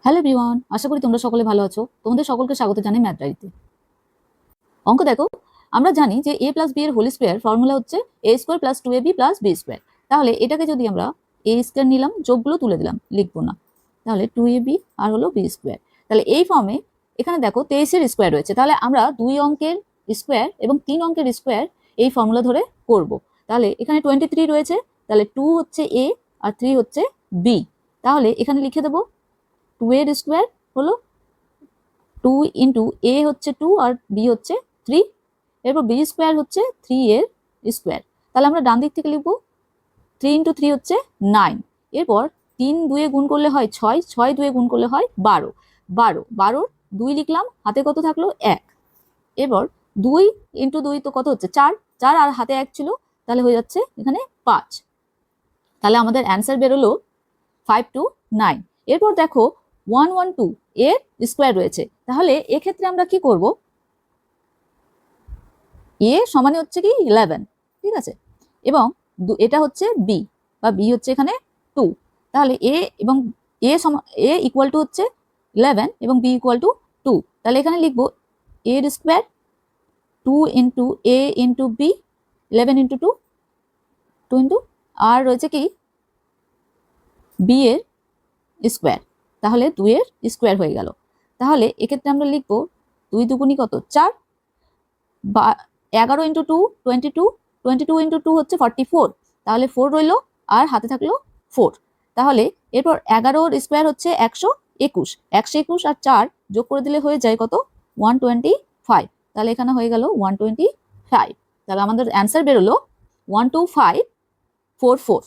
Hello everyone, আশা করি তোমরা সকলে ভালো আছো। তোমাদের সকলকে স্বাগত জানাই ম্যাথ ডায়েরিতে। অঙ্ক দেখো, আমরা জানি যে a প্লাস b এর হোল স্কোয়ার ফর্মুলা হচ্ছে a square plus 2ab plus b square. তাহলে এটাকে যদি আমরা a স্কোয়ার নিলাম, যোগগুলো তুলে দিলাম, লিখবো না, তাহলে 2ab আর হলো b স্কোয়ার। তাহলে এই ফর্মে এখানে দেখো 23 এর স্কোয়ার রয়েছে, তাহলে আমরা 2 অঙ্কের স্কোয়ার এবং 3 অঙ্কের স্কোয়ার এই ফর্মুলা ধরে করব। তাহলে এখানে 23 রয়েছে, তাহলে 2 হচ্ছে a আর 3 হচ্ছে b। তাহলে এখানে লিখে দেবো 2 এর স্কোয়ার হলো 2 ইন্টু এ হচ্ছে 2 আর বি হচ্ছে 3, এরপর বি স্কোয়ার হচ্ছে 3 এর স্কোয়ার। তাহলে আমরা ডান দিক থেকে লিখবো 3 ইন্টু 3 হচ্ছে 9, এরপর 3 2 গুণ করলে হয় 6, 6 2 গুণ করলে হয় 12, 12 2 লিখলাম, হাতে কত থাকলো 1। এবার 2 ইন্টু 2 তো কত হচ্ছে 4, 4 আর হাতে 1 ছিল, তাহলে হয়ে যাচ্ছে এখানে 5। তাহলে আমাদের অ্যান্সার বেরোলো 529। এরপর দেখো 112 এর স্কোয়ার রয়েছে, তাহলে এক্ষেত্রে আমরা কি করব, এ সমানে হচ্ছে কি 11, ঠিক আছে, এবং এটা হচ্ছে বি বা বি হচ্ছে এখানে 2। তাহলে এ এবং এ ইকুয়াল টু হচ্ছে 11 এবং বি ইকুয়াল টু 2। তাহলে এখানে লিখবো এ এর স্কোয়ার 2 ইন্টু এ ইন্টু বি, 11 ইন্টু 2, 2 ইন্টু আর রয়েছে কি বি এর স্কোয়ার, তাহলে 2 এর স্কোয়ার হয়ে গেল। তাহলে এক্ষেত্রে আমরা লিখবো 2 দুগুণি কত 4, 11 ইন্টু 2 22, 22 ইন্টু 2 হচ্ছে 44, তাহলে 4 রইলো আর হাতে থাকলো 4। তাহলে এরপর 11 স্কোয়ার হচ্ছে 121, 121 আর 4 যোগ করে দিলে হয়ে যায় কত 125। তাহলে এখানে হয়ে গেল 125। তাহলে আমাদের অ্যান্সার বেরোলো 12544।